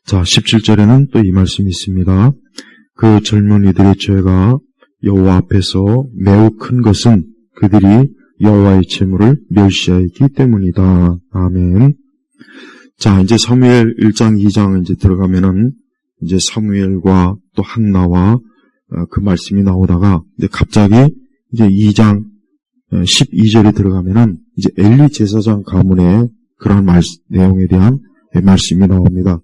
자, 17절에는 또 이 말씀이 있습니다. 그 젊은이들의 죄가 여호와 앞에서 매우 큰 것은 그들이 여호와의 제물을 멸시하였기 때문이다. 아멘. 자, 이제 사무엘 1장, 2장 이제 들어가면은 이제 사무엘과 또 한나와 그 말씀이 나오다가 이제 갑자기 이제 2장 12절에 들어가면은 이제 엘리 제사장 가문의 그런 내용에 대한 말씀이 나옵니다.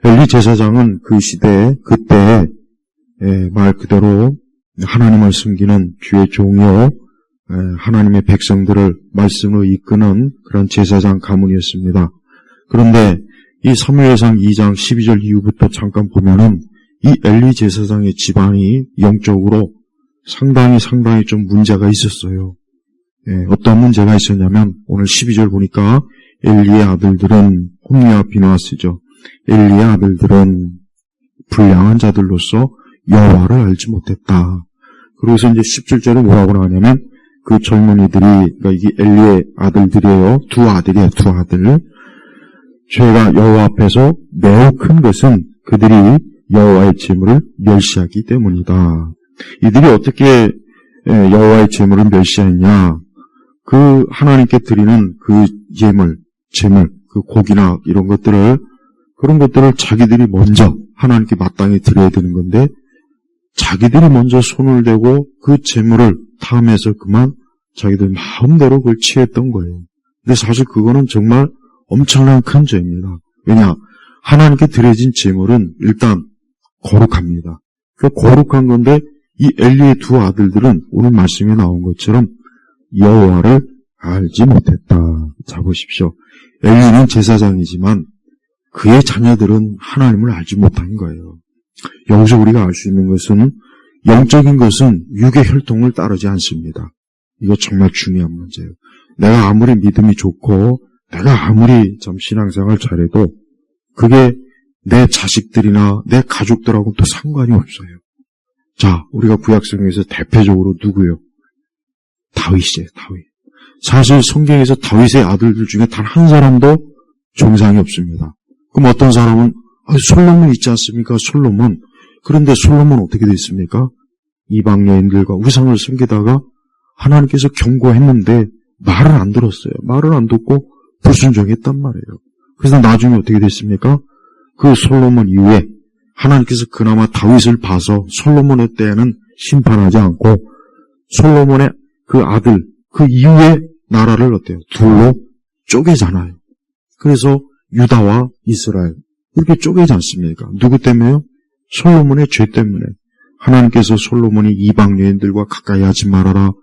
엘리 제사장은 그 시대에 그때 말 그대로 하나님을 섬기는 주의 종이요 하나님의 백성들을 말씀으로 이끄는 그런 제사장 가문이었습니다. 그런데 이 사무엘상 2장 12절 이후부터 잠깐 보면은 이 엘리 제사장의 집안이 영적으로 상당히 좀 문제가 있었어요. 어떤 문제가 있었냐면 오늘 12절 보니까 엘리의 아들들은 홈리와 비누아스죠. 엘리의 아들들은 불량한 자들로서 여호와를 알지 못했다. 그래서 이제 17절에 뭐라고 나오냐면 그 젊은이들이, 그러니까 이게 엘리의 아들들이에요. 두 아들. 죄가 여호와 앞에서 매우 큰 것은 그들이 여호와의 제물을 멸시하기 때문이다. 이들이 어떻게 여호와의 제물을 멸시했냐? 그 하나님께 드리는 그 제물, 그 고기나 이런 것들을, 그런 것들을 자기들이 먼저 하나님께 마땅히 드려야 되는 건데 자기들이 먼저 손을 대고 그 제물을 탐해서 그만 자기들 마음대로 그걸 취했던 거예요. 근데 사실 그거는 정말 엄청난 큰 죄입니다. 왜냐? 하나님께 드려진 제물은 일단 거룩합니다. 그 거룩한 건데 이 엘리의 두 아들들은 오늘 말씀에 나온 것처럼 여호와를 알지 못했다. 자, 보십시오. 엘리는 제사장이지만 그의 자녀들은 하나님을 알지 못한 거예요. 여기서 우리가 알 수 있는 것은 영적인 것은 육의 혈통을 따르지 않습니다. 이거 정말 중요한 문제예요. 내가 아무리 믿음이 좋고 내가 아무리 좀 신앙생활 잘해도 그게 내 자식들이나 내 가족들하고는 또 상관이 없어요. 자, 우리가 구약성경에서 대표적으로 누구예요? 다윗이에요. 다윗. 사실 성경에서 다윗의 아들들 중에 단 한 사람도 정상이 없습니다. 그럼 어떤 사람은 솔로몬 있지 않습니까? 솔로몬. 그런데 솔로몬 어떻게 됐습니까? 이방 여인들과 우상을 섬기다가 하나님께서 경고했는데 말을 안 들었어요. 말을 안 듣고 불순종했단 말이에요. 그래서 나중에 어떻게 됐습니까? 그 솔로몬 이후에 하나님께서 그나마 다윗을 봐서 솔로몬의 때에는 심판하지 않고 솔로몬의 그 아들, 그 이후에 나라를 어때요? 둘로 쪼개잖아요. 그래서 유다와 이스라엘 이렇게 쪼개지 않습니까? 누구 때문에요? 솔로몬의 죄 때문에. 하나님께서 솔로몬이 이방 여인들과 가까이 하지 말아라.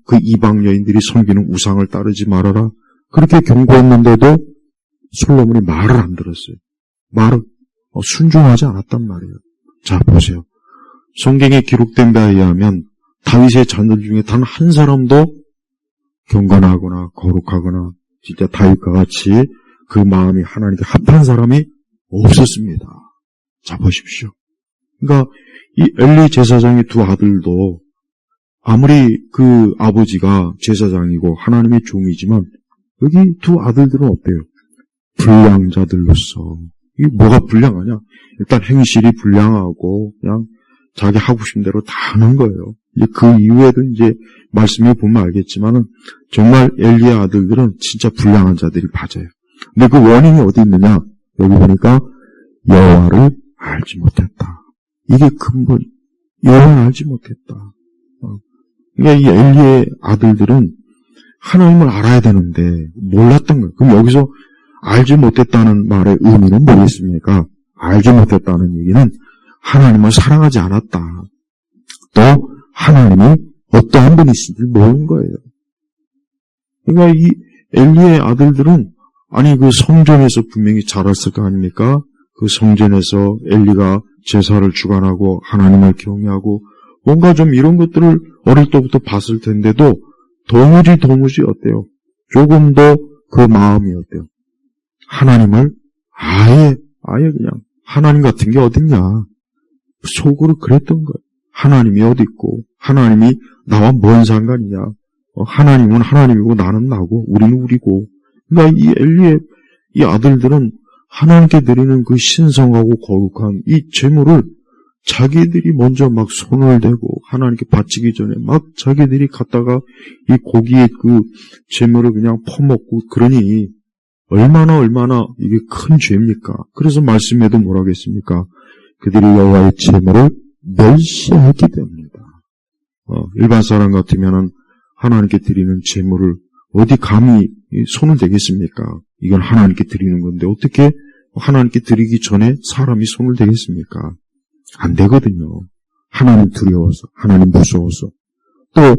그 이방 여인들이 섬기는 우상을 따르지 말아라. 그렇게 경고했는데도 솔로몬이 말을 안 들었어요. 말을 순종하지 않았단 말이에요. 자, 보세요. 성경에 기록된 바에 의하면 다윗의 자녀들 중에 단 한 사람도 경건하거나 거룩하거나 진짜 다윗과 같이 그 마음이 하나님께 합한 사람이 없었습니다. 자, 보십시오. 그러니까 이 엘리 제사장의 두 아들도 아무리 그 아버지가 제사장이고 하나님의 종이지만 여기 두 아들들은 어때요? 불량자들로서. 이게 뭐가 불량하냐? 일단 행실이 불량하고 그냥 자기 하고 싶은 대로 다 하는 거예요. 이제 그 이후에도 이제 말씀에 보면 알겠지만은 정말 엘리의 아들들은 진짜 불량한 자들이 맞아요. 근데 그 원인이 어디 있느냐? 여기 보니까 여호와를 알지 못했다. 이게 근본. 여호와를 알지 못했다. 그러니까 이 엘리의 아들들은 하나님을 알아야 되는데 몰랐던 거예요. 그럼 여기서 알지 못했다는 말의 의미는 뭐겠습니까? 알지 못했다는 얘기는 하나님을 사랑하지 않았다. 또 하나님이 어떠한 분이신지 모르는 거예요. 그러니까 이 엘리의 아들들은 아니 그 성전에서 분명히 자랐을 거 아닙니까? 그 성전에서 엘리가 제사를 주관하고 하나님을 경외하고 뭔가 좀 이런 것들을 어릴 때부터 봤을 텐데도 도무지 어때요? 조금 더 그 마음이 어때요? 하나님을 아예 그냥 하나님 같은 게 어딨냐? 속으로 그랬던 거예요. 하나님이 어디 있고 하나님이 나와 뭔 상관이냐? 하나님은 하나님이고 나는 나고 우리는 우리고. 그러니까 이 엘리의 이 아들들은 하나님께 드리는 그 신성하고 거룩한 이 제물을 자기들이 먼저 막 손을 대고 하나님께 바치기 전에 막 자기들이 갖다가 이 고기의 그 제물을 그냥 퍼먹고 그러니 얼마나 이게 큰 죄입니까? 그래서 말씀에도 뭐라고 했습니까? 그들이 여호와의 제물을 멸시하기 때문이다. 일반 사람 같으면은 하나님께 드리는 제물을 어디 감히 손을 대겠습니까? 이건 하나님께 드리는 건데 어떻게 하나님께 드리기 전에 사람이 손을 대겠습니까? 안 되거든요. 하나님 두려워서, 하나님 무서워서. 또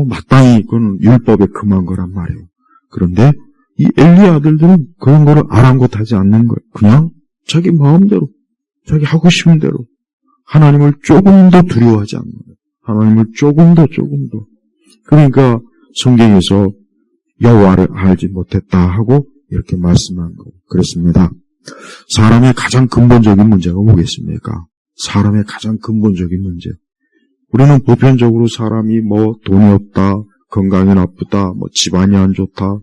마땅히 그건 율법에 금한 거란 말이에요. 그런데 이 엘리 아들들은 그런 거를 아랑곳하지 않는 거예요. 그냥 자기 마음대로, 자기 하고 싶은 대로 하나님을 조금 더 두려워하지 않는 거예요. 하나님을 조금 더. 그러니까 성경에서 여호와를 알지 못했다 하고 이렇게 말씀한 거 그렇습니다. 사람의 가장 근본적인 문제가 뭐겠습니까? 사람의 가장 근본적인 문제. 우리는 보편적으로 사람이 뭐 돈이 없다, 건강이 나쁘다, 뭐 집안이 안 좋다,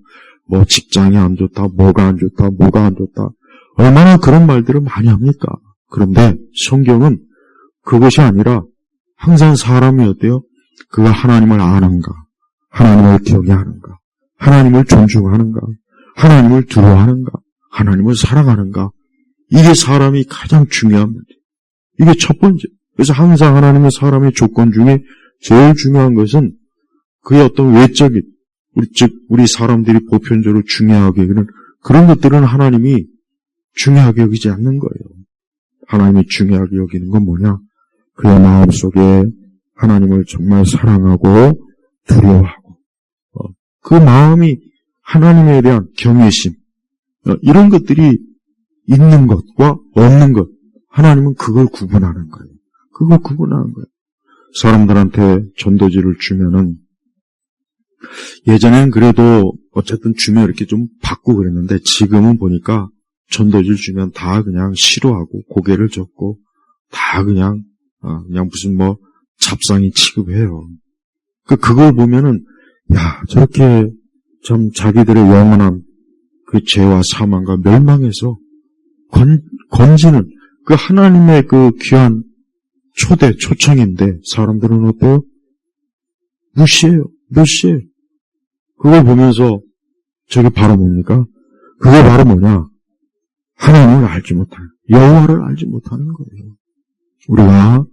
뭐 직장이 안 좋다, 뭐가 안 좋다, 얼마나 그런 말들을 많이 합니까? 그런데 성경은 그것이 아니라 항상 사람이 어때요? 그가 하나님을 아는가, 하나님을 경외하는가, 하나님을 존중하는가, 하나님을 두려워하는가, 하나님을 사랑하는가. 이게 사람이 가장 중요한 문제. 이게 첫 번째. 그래서 항상 하나님의 사람의 조건 중에 제일 중요한 것은 그의 어떤 외적인, 우리 사람들이 보편적으로 중요하게 여기는 그런 것들은 하나님이 중요하게 여기지 않는 거예요. 하나님이 중요하게 여기는 건 뭐냐? 그의 마음속에 하나님을 정말 사랑하고 두려워하고 그 마음이 하나님에 대한 경외심 이런 것들이 있는 것과 없는 것 하나님은 그걸 구분하는 거예요. 사람들한테 전도지를 주면은 예전엔 그래도 어쨌든 주면 이렇게 좀 받고 그랬는데 지금은 보니까 전도지를 주면 다 그냥 싫어하고 고개를 젓고 다 그냥 무슨 뭐 잡상이 취급해요. 그걸 보면은 저렇게 참 자기들의 영원한 그 죄와 사망과 멸망에서 건지는 그 하나님의 그 귀한 초청인데 사람들은 어때요? 무시해요. 그걸 보면서 저게 바로 뭡니까? 그게 바로 뭐냐? 하나님을 알지 못하는, 여호와를 알지 못하는 거예요. 우리가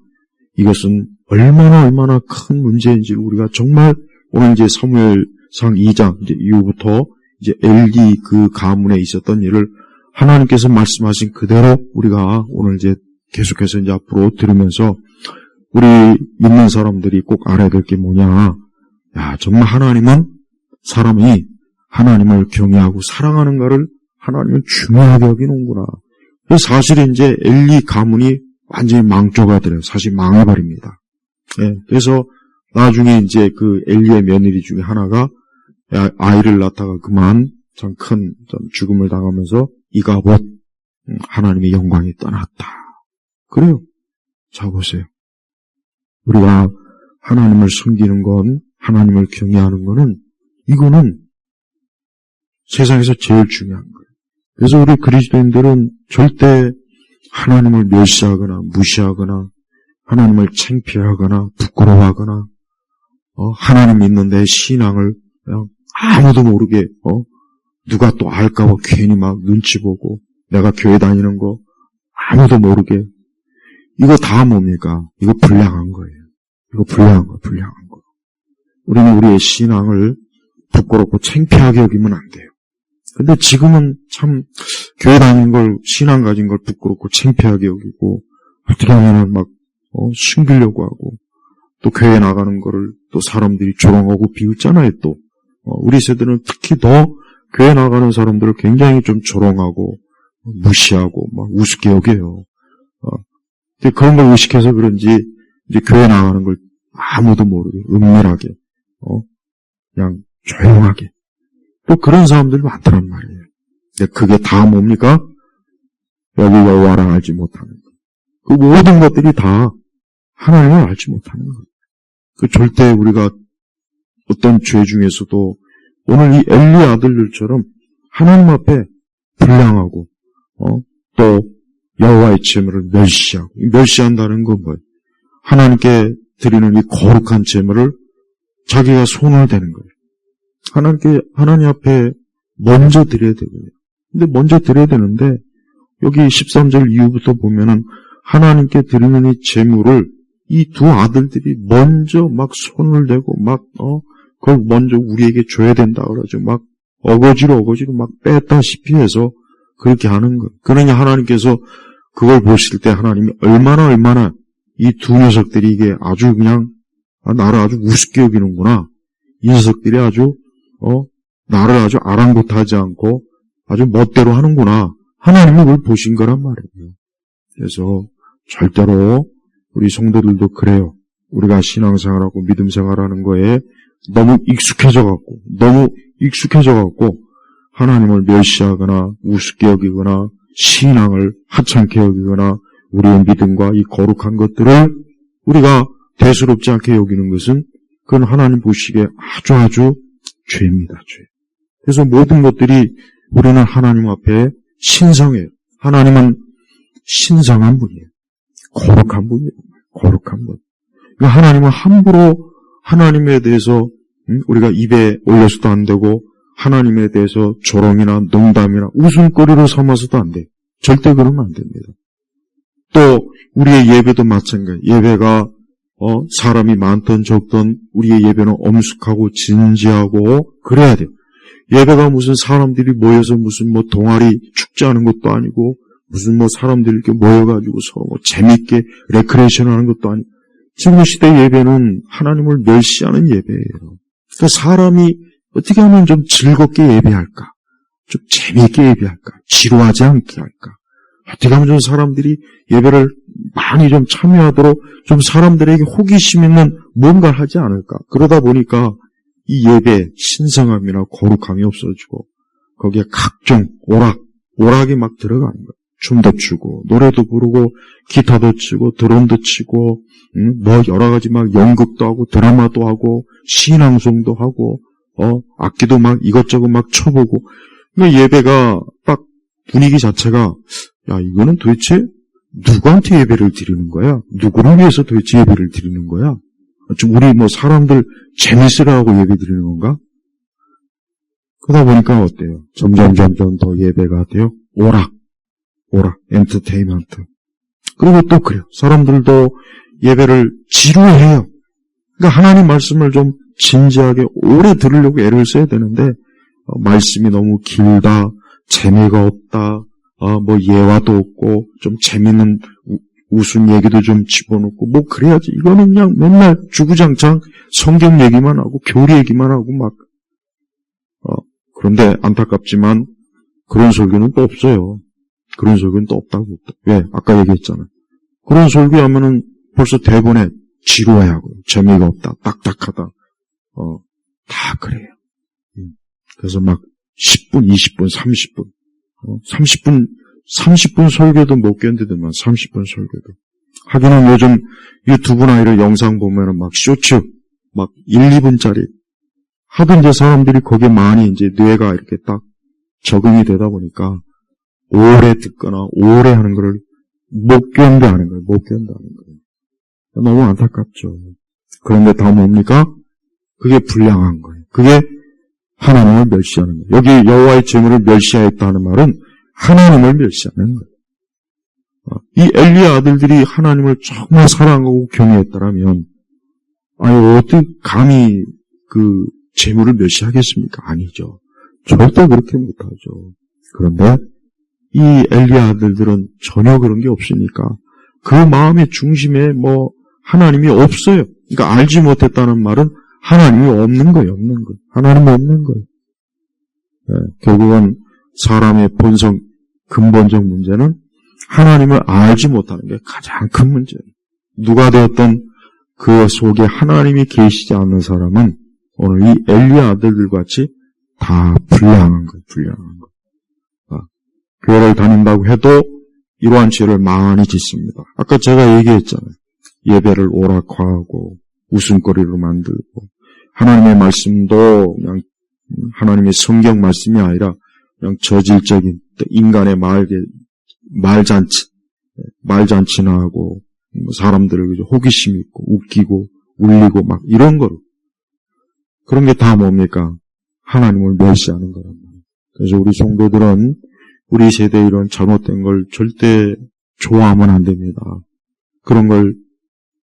이것은 얼마나 큰 문제인지 우리가 정말 오늘 이제 사무엘상 2장 이제 이후부터 이제 엘리 그 가문에 있었던 일을 하나님께서 말씀하신 그대로 우리가 오늘 이제 계속해서 이제 앞으로 들으면서 우리 믿는 사람들이 꼭 알아야 될 게 뭐냐? 정말 하나님은 사람이 하나님을 경외하고 사랑하는가를 하나님은 중요하게 여기는구나. 그래서 사실 이제 엘리 가문이 완전히 망조가 돼요. 사실 망해버립니다. 그래서 나중에 이제 그 엘리의 며느리 중에 하나가 아이를 낳다가 그만 참 큰 죽음을 당하면서 이가봇 하나님의 영광이 떠났다. 그래요. 자 보세요. 우리가 하나님을 섬기는 건 하나님을 경외하는 거는 이거는 세상에서 제일 중요한 거예요. 그래서 우리 그리스도인들은 절대 하나님을 멸시하거나 무시하거나 하나님을 창피하거나 부끄러워하거나 하나님 믿는 내 신앙을 그냥 아무도 모르게 누가 또 알까봐 괜히 막 눈치 보고 내가 교회 다니는 거 아무도 모르게 이거 다 뭡니까? 이거 불량한 거예요. 이거 불량한 거. 우리는 우리의 신앙을 부끄럽고 창피하게 여기면 안 돼요. 근데 지금은 참 교회 다니는 걸 신앙 가진 걸 부끄럽고 창피하게 여기고 어떻게 하면은 막 숨기려고 하고 또 교회 나가는 거를 또 사람들이 조롱하고 비웃잖아요. 또 우리 세대는 특히 더 교회 나가는 사람들을 굉장히 좀 조롱하고 무시하고 막 우습게 여겨요. 근데 그런 걸 의식해서 그런지 이제 교회 나가는 걸 아무도 모르게 은밀하게 그냥 조용하게 또 그런 사람들이 많다는 말이에요. 근데 그게 다 뭡니까? 여기 여호와를 알지 못하는 것. 그 모든 것들이 다 하나님을 알지 못하는 것. 그 절대 우리가 어떤 죄 중에서도 오늘 이 엘리 아들들처럼 하나님 앞에 불량하고 또 여호와의 제물을 멸시하고, 멸시한다는 건 뭐예요? 하나님께 드리는 이 거룩한 제물을 자기가 손을 대는 거예요. 하나님 앞에 먼저 드려야 되거든요. 근데 먼저 드려야 되는데, 여기 13절 이후부터 보면은 하나님께 드리는 이 제물을 이 두 아들들이 먼저 막 손을 대고 그걸 먼저 우리에게 줘야 된다 그러죠. 막 어거지로 막 뺐다시피 해서 그렇게 하는 거예요. 그러니 하나님께서 그걸 보실 때 하나님이 얼마나 이 두 녀석들이 이게 아주 그냥 나를 아주 우습게 여기는구나. 이 녀석들이 아주 나를 아주 아랑곳하지 않고 아주 멋대로 하는구나. 하나님이 그걸 보신 거란 말이에요. 그래서 절대로 우리 성도들도 그래요. 우리가 신앙생활하고 믿음생활하는 거에 너무 익숙해져갖고 하나님을 멸시하거나 우습게 여기거나 신앙을 하찮게 여기거나 우리의 믿음과 이 거룩한 것들을 우리가 대수롭지 않게 여기는 것은 그건 하나님 보시기에 아주 죄입니다. 죄. 그래서 모든 것들이 우리는 하나님 앞에 신성해요. 하나님은 신성한 분이에요. 거룩한 분이에요. 거룩한 분. 그러니까 하나님은 함부로 하나님에 대해서 우리가 입에 올려서도 안 되고 하나님에 대해서 조롱이나 농담이나 웃음거리로 삼아서도 안 돼요. 절대 그러면 안 됩니다. 또 우리의 예배도 마찬가지예요. 예배가 사람이 많든 적든 우리의 예배는 엄숙하고 진지하고 그래야 돼요. 예배가 무슨 사람들이 모여서 무슨 동아리 축제하는 것도 아니고 무슨 사람들이 이렇게 모여가지고 서로 재밌게 레크레이션 하는 것도 아니고 지금 시대 예배는 하나님을 멸시하는 예배예요. 그러니까 사람이 어떻게 하면 좀 즐겁게 예배할까? 좀 재미있게 예배할까? 지루하지 않게 할까? 어떻게 하면 좀 사람들이 예배를 많이 좀 참여하도록 좀 사람들에게 호기심 있는 뭔가를 하지 않을까? 그러다 보니까 이 예배에 신성함이나 거룩함이 없어지고 거기에 각종 오락이 막 들어가는 거예요. 춤도 추고 노래도 부르고 기타도 치고 드럼도 치고 여러 가지 막 연극도 하고 드라마도 하고 신앙송도 하고 악기도 막 이것저것 막 쳐보고 그러니까 예배가 딱 분위기 자체가 이거는 도대체 누구한테 예배를 드리는 거야? 누구를 위해서 도대체 예배를 드리는 거야? 지금 우리 사람들 재밌으라고 예배 드리는 건가? 그러다 보니까 어때요? 점점 더 예배가 돼요. 오락, 엔터테인먼트. 그리고 또 그래요. 사람들도 예배를 지루해요. 그러니까 하나님 말씀을 좀 진지하게 오래 들으려고 애를 써야 되는데 말씀이 너무 길다, 재미가 없다, 예화도 없고 좀 재밌는 웃음 얘기도 좀 집어넣고 그래야지. 이거는 그냥 맨날 주구장창 성경 얘기만 하고 교리 얘기만 하고 그런데 안타깝지만 그런 설교는 또 없어요. 그런 설교는 또 없다고. 왜? 아까 얘기했잖아요. 그런 설교하면은 벌써 대본에 지루해하고 재미가 없다, 딱딱하다. 다 그래요. 그래서 10분, 20분, 30분, 30분 설교도 못 견디더만 30분 설교도. 하기는 요즘 유튜브나 이런 영상 보면은 쇼츠 1, 2분짜리 하도 이제 사람들이 거기에 많이 이제 뇌가 이렇게 딱 적응이 되다 보니까 오래 듣거나 오래 하는 거를 못 견뎌하는 거예요. 너무 안타깝죠. 그런데 다 뭡니까? 그게 불량한 거예요. 그게 하나님을 멸시하는 거예요. 여기 여호와의 제물을 멸시하였다는 말은 하나님을 멸시하는 거예요. 이 엘리의 아들들이 하나님을 정말 사랑하고 경외했더라면 어떻게 감히 그 제물을 멸시하겠습니까? 아니죠. 절대 그렇게 못하죠. 그런데 이 엘리의 아들들은 전혀 그런 게 없으니까 그 마음의 중심에 하나님이 없어요. 그러니까 알지 못했다는 말은 하나님이 없는 거예요. 하나님이 없는 거예요. 네, 결국은 사람의 본성 근본적 문제는 하나님을 알지 못하는 게 가장 큰 문제예요. 누가 되었던 그 속에 하나님이 계시지 않는 사람은 오늘 이 엘리의 아들들 같이 다 불량한 거예요. 교회를 다닌다고 해도 이러한 죄를 많이 짓습니다. 아까 제가 얘기했잖아요. 예배를 오락화하고 웃음거리로 만들고 하나님의 말씀도 그냥 하나님의 성경 말씀이 아니라 그냥 저질적인 인간의 말 말잔치나 하고, 사람들을 호기심 있고, 웃기고, 울리고, 막 이런 거로. 그런 게 다 뭡니까? 하나님을 멸시하는 거란 말이에요. 그래서 우리 성도들은 우리 세대에 이런 잘못된 걸 절대 좋아하면 안 됩니다. 그런 걸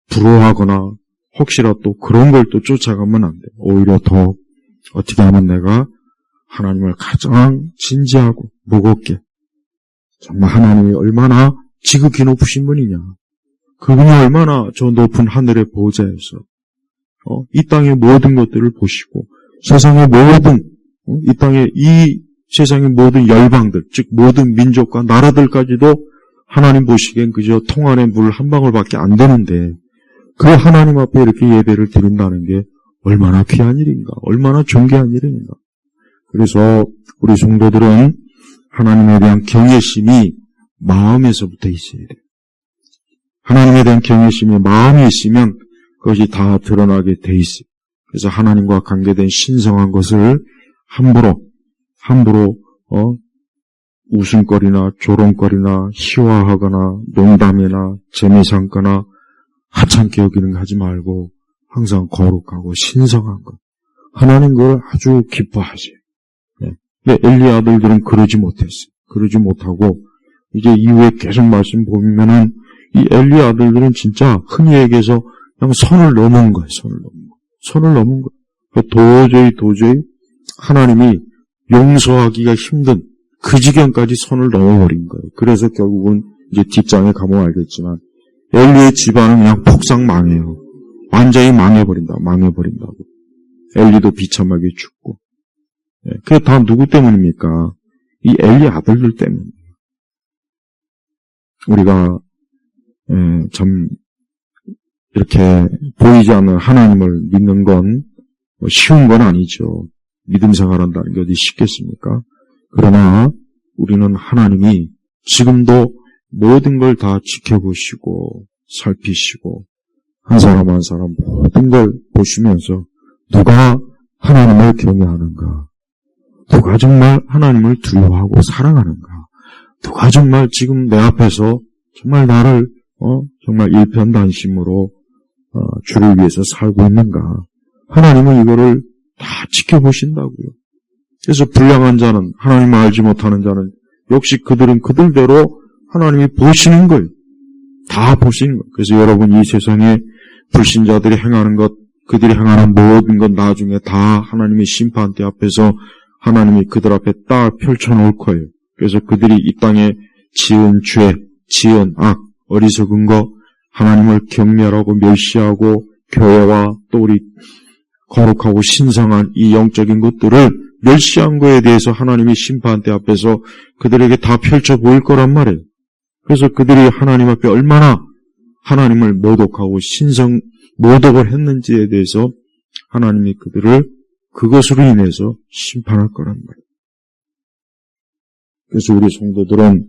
부러워하거나 혹시라도 또 그런 걸 또 쫓아가면 안 돼요. 오히려 더 어떻게 하면 내가 하나님을 가장 진지하고 무겁게, 정말 하나님이 얼마나 지극히 높으신 분이냐, 그분이 얼마나 저 높은 하늘의 보좌에서 이 땅의 모든 것들을 보시고 세상의 모든 이 땅의 이 세상의 모든 열방들, 즉 모든 민족과 나라들까지도 하나님 보시기엔 그저 통 안에 물 한 방울밖에 안 되는데 그 하나님 앞에 이렇게 예배를 드린다는 게 얼마나 귀한 일인가, 얼마나 존귀한 일인가. 그래서 우리 성도들은 하나님에 대한 경외심이 마음에서부터 있어야 돼요. 하나님에 대한 경외심이 마음에 있으면 그것이 다 드러나게 돼 있어요. 그래서 하나님과 관계된 신성한 것을 함부로 웃음거리나 조롱거리나 희화하거나 농담이나 재미삼거나 하찮게 여기는 거 하지 말고 항상 거룩하고 신성한 것, 하나님 그걸 아주 기뻐하세요. 근데 엘리 아들들은 그러지 못했어요. 그러지 못하고 이제 이후에 계속 말씀 보면은 이 엘리 아들들은 진짜 흔히 얘기해서 그냥 선을 넘은 거예요. 선을 넘은 거예요. 도저히 하나님이 용서하기가 힘든 그 지경까지 선을 넘어버린 거예요. 그래서 결국은 이제 뒷장에 가면 알겠지만 엘리의 집안은 그냥 폭삭 망해요. 완전히 망해버린다고. 엘리도 비참하게 죽고. 그게 다 누구 때문입니까? 이 엘리 아들들 때문입니다. 우리가 참 이렇게 보이지 않는 하나님을 믿는 건 쉬운 건 아니죠. 믿음 생활한다는 게 어디 쉽겠습니까? 그러나 우리는 하나님이 지금도 모든 걸 다 지켜보시고 살피시고 한 사람 한 사람 모든 걸 보시면서 누가 하나님을 경외하는가, 누가 정말 하나님을 두려워하고 사랑하는가, 누가 정말 지금 내 앞에서 정말 나를 정말 일편단심으로 주를 위해서 살고 있는가, 하나님은 이거를 다 지켜보신다고요. 그래서 불량한 자는, 하나님을 알지 못하는 자는 역시 그들은 그들대로 하나님이 보시는 거예요. 다 보시는 거예요. 그래서 여러분 이 세상에 불신자들이 행하는 것, 그들이 행하는 모든 것 나중에 다 하나님의 심판대 앞에서 하나님이 그들 앞에 딱 펼쳐놓을 거예요. 그래서 그들이 이 땅에 지은 죄, 지은 악, 어리석은 것, 하나님을 경멸하고 멸시하고 교회와 또 우리 거룩하고 신성한 이 영적인 것들을 멸시한 거에 대해서 하나님이 심판대 앞에서 그들에게 다 펼쳐 보일 거란 말이에요. 그래서 그들이 하나님 앞에 얼마나 하나님을 모독하고 모독을 했는지에 대해서 하나님이 그들을 그것으로 인해서 심판할 거란 말이에요. 그래서 우리 성도들은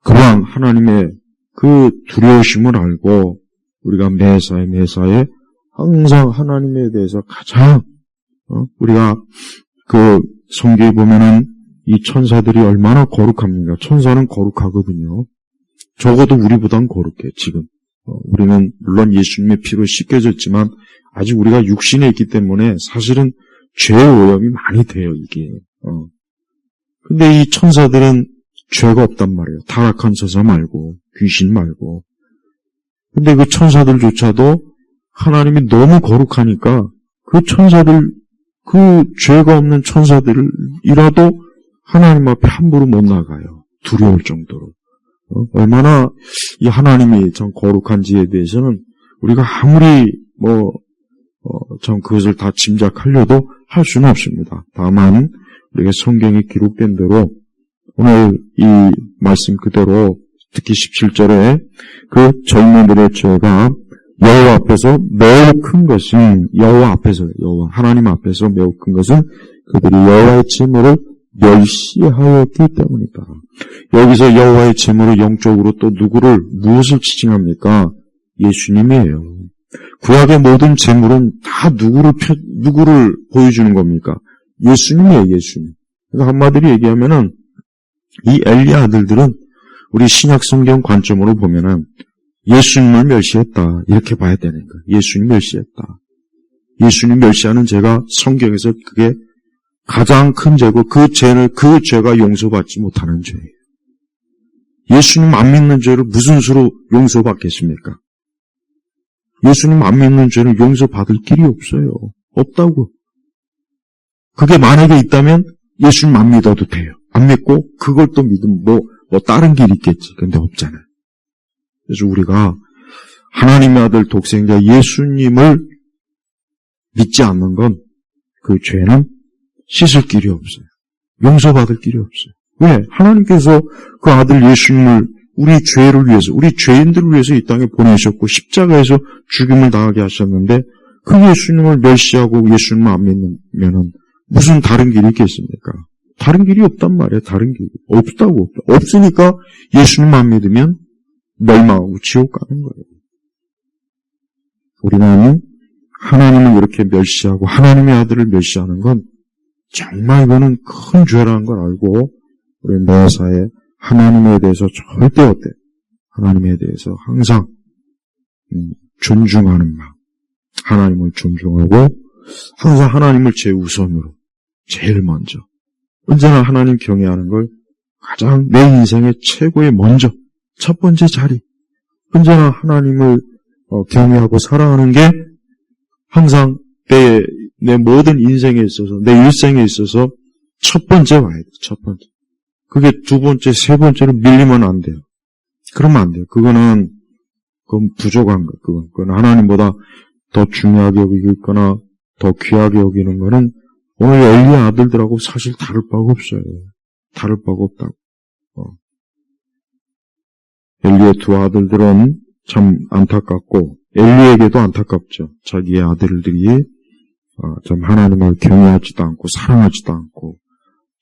그러한 하나님의 그 두려우심을 알고 우리가 매사에 항상 하나님에 대해서 가장 우리가 그 성경에 보면은 이 천사들이 얼마나 거룩합니까? 천사는 거룩하거든요. 적어도 우리보단 거룩해 지금. 우리는 물론 예수님의 피로 씻겨졌지만 아직 우리가 육신에 있기 때문에 사실은 죄의 오염이 많이 돼요 이게. 근데 이 천사들은 죄가 없단 말이에요. 타락한 천사 말고 귀신 말고. 근데 그 천사들조차도 하나님이 너무 거룩하니까 그 천사들, 그 죄가 없는 천사들이라도 하나님 앞에 함부로 못 나가요. 두려울 정도로. 얼마나 이 하나님이 참 거룩한지에 대해서는 우리가 아무리 참 그것을 다 짐작하려도 할 수는 없습니다. 다만 우리가 성경에 기록된 대로 오늘 이 말씀 그대로 특히 17절에 그 젊은이들의 죄가 여호와 앞에서 매우 큰 것은 여호와 하나님 앞에서 매우 큰 것은 그들이 여호와의 제물을 멸시하였기 때문이다. 여기서 여호와의 제물을 영적으로 또 무엇을 지칭합니까? 예수님이에요. 구약의 모든 제물은 다 누구를 보여주는 겁니까? 예수님이에요, 예수님. 그래서 한마디로 얘기하면은 이 엘리 아들들은 우리 신약 성경 관점으로 보면은 예수님을 멸시했다. 이렇게 봐야 되는 거예요. 예수님 멸시했다. 예수님 멸시하는 죄가 성경에서 그게 가장 큰 죄고 그 죄가 용서받지 못하는 죄예요. 예수님 안 믿는 죄를 무슨 수로 용서받겠습니까? 예수님 안 믿는 죄를 용서받을 길이 없어요. 없다고. 그게 만약에 있다면 예수님 안 믿어도 돼요. 안 믿고 그걸 또 믿으면 뭐 다른 길이 있겠지. 근데 없잖아요. 그래서 우리가 하나님의 아들 독생자 예수님을 믿지 않는 건 그 죄는 씻을 길이 없어요. 용서받을 길이 없어요. 왜? 하나님께서 그 아들 예수님을 우리 죄를 위해서, 우리 죄인들을 위해서 이 땅에 보내셨고 십자가에서 죽임을 당하게 하셨는데 그 예수님을 멸시하고 예수님을 안 믿으면 무슨 다른 길이 있겠습니까? 다른 길이 없단 말이에요. 다른 길이. 없다고. 없으니까 예수님 안 믿으면 멸망하고 지옥 가는 거예요. 우리는 하나님을 이렇게 멸시하고 하나님의 아들을 멸시하는 건 정말 이거는 큰 죄라는 걸 알고 우리 매사에 하나님에 대해서 절대 어때? 하나님에 대해서 항상 존중하는 마음. 하나님을 존중하고 항상 하나님을 제우선으로 제일 먼저 언제나 하나님 경외하는 걸 가장 내 인생의 최고의 먼저 첫 번째 자리 언제나 하나님을 경외하고 사랑하는 게 항상 내 모든 인생에 있어서 내 일생에 있어서 첫 번째 와야 돼. 첫 번째. 그게 두 번째, 세 번째로 밀리면 안 돼요. 그러면 안 돼요. 그건 부족한 거. 그건 하나님보다 더 중요하게 여기거나 더 귀하게 여기는 거는 오늘 엘리의 아들들하고 사실 다를 바가 없어요. 다를 바가 없다고. 엘리의 두 아들들은 참 안타깝고 엘리에게도 안타깝죠. 자기의 아들들이 좀 하나님을 경외하지도 않고 사랑하지도 않고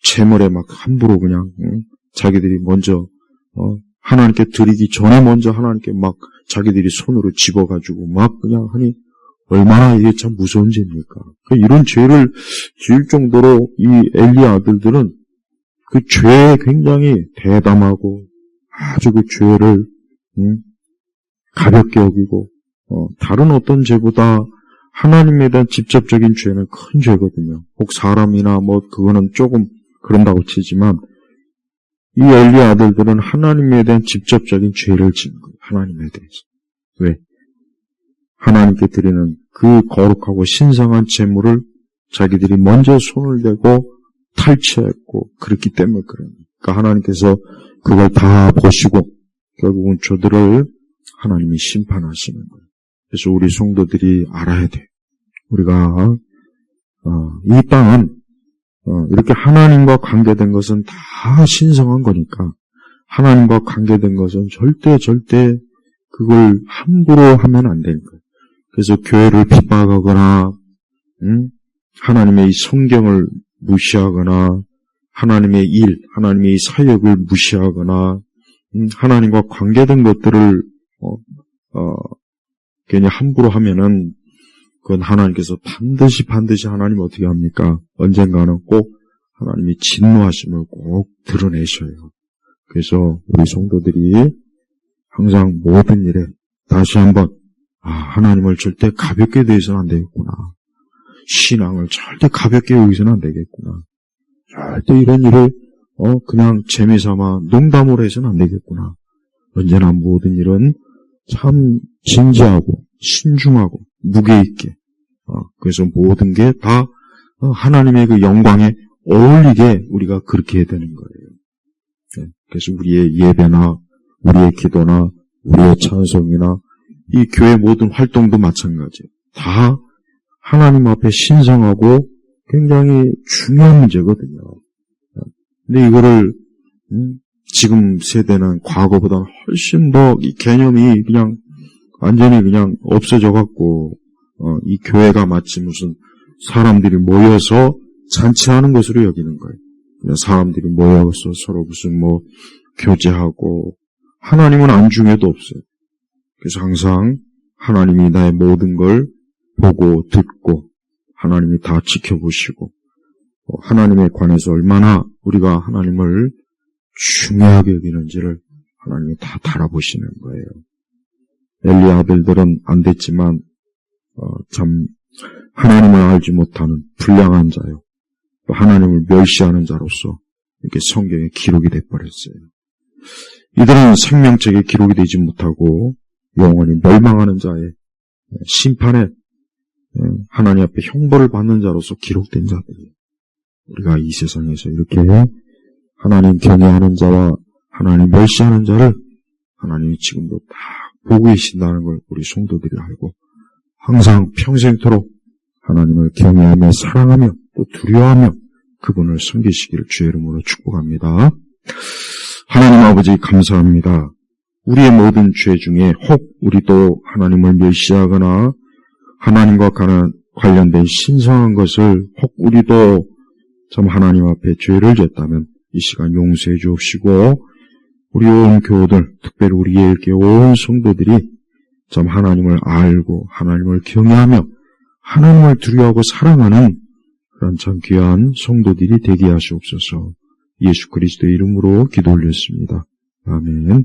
재물에 막 함부로 그냥 자기들이 먼저 하나님께 드리기 전에 먼저 하나님께 막 자기들이 손으로 집어가지고 막 그냥 하니 얼마나 이게 참 무서운 죄입니까? 이런 죄를 지을 정도로 이 엘리 아들들은 그 죄에 굉장히 대담하고 아주 그 죄를 가볍게 여기고 다른 어떤 죄보다 하나님에 대한 직접적인 죄는 큰 죄거든요. 혹 사람이나 그거는 조금 그런다고 치지만 이 엘리 아들들은 하나님에 대한 직접적인 죄를 짓는 거예요. 하나님에 대해서. 왜? 하나님께 드리는 그 거룩하고 신성한 제물을 자기들이 먼저 손을 대고 탈취했고 그렇기 때문에 그래요. 그러니까 하나님께서 그걸 다 보시고 결국은 저들을 하나님이 심판하시는 거예요. 그래서 우리 성도들이 알아야 돼요. 우리가 이 땅은 이렇게 하나님과 관계된 것은 다 신성한 거니까 하나님과 관계된 것은 절대 그걸 함부로 하면 안 되는 거예요. 그래서 교회를 핍박하거나 하나님의 이 성경을 무시하거나 하나님의 일, 하나님의 이 사역을 무시하거나 하나님과 관계된 것들을 괜히 함부로 하면은 그건 하나님께서 반드시 하나님 어떻게 합니까? 언젠가는 꼭 하나님이 진노하심을 꼭 드러내셔요. 그래서 우리 성도들이 항상 모든 일에 다시 한번 하나님을 절대 가볍게 대해서는 안 되겠구나. 신앙을 절대 가볍게 여기서는 안 되겠구나. 절대 이런 일을 그냥 재미삼아 농담으로 해서는 안 되겠구나. 언제나 모든 일은 참 진지하고 신중하고 무게 있게 그래서 모든 게 다 하나님의 그 영광에 어울리게 우리가 그렇게 해야 되는 거예요. 그래서 우리의 예배나 우리의 기도나 우리의 찬송이나 이 교회 모든 활동도 마찬가지예요. 다 하나님 앞에 신성하고 굉장히 중요한 문제거든요. 근데 이거를 지금 세대는 과거보다 훨씬 더 이 개념이 그냥 완전히 그냥 없어져 갖고 이 교회가 마치 무슨 사람들이 모여서 잔치하는 것으로 여기는 거예요. 그냥 사람들이 모여서 서로 무슨 교제하고 하나님은 안중에도 없어요. 그래서 항상 하나님이 나의 모든 걸 보고 듣고 하나님이 다 지켜보시고 하나님에 관해서 얼마나 우리가 하나님을 중요하게 여기는지를 하나님이 다 달아보시는 거예요. 엘리 아들들은 안 됐지만 참 하나님을 알지 못하는 불량한 자요. 또 하나님을 멸시하는 자로서 이렇게 성경에 기록이 돼버렸어요. 이들은 생명책에 기록이 되지 못하고 영원히 멸망하는 자의 심판에 하나님 앞에 형벌을 받는 자로서 기록된 자들이에요. 우리가 이 세상에서 이렇게 하나님 경외하는 자와 하나님 멸시하는 자를 하나님이 지금도 다 보고 계신다는 걸 우리 성도들이 알고 항상 평생토록 하나님을 경외하며 사랑하며 또 두려워하며 그분을 섬기시기를 주의 이름으로 축복합니다. 하나님 아버지 감사합니다. 우리의 모든 죄 중에 혹 우리도 하나님을 멸시하거나 하나님과 관련된 신성한 것을 혹 우리도 참 하나님 앞에 죄를 졌다면 이 시간 용서해 주옵시고 우리 온 교우들 특별히 우리의 이렇게 온 성도들이 참 하나님을 알고 하나님을 경외하며 하나님을 두려워하고 사랑하는 그런 참 귀한 성도들이 되게 하시옵소서. 예수 그리스도의 이름으로 기도 올렸습니다. 아멘.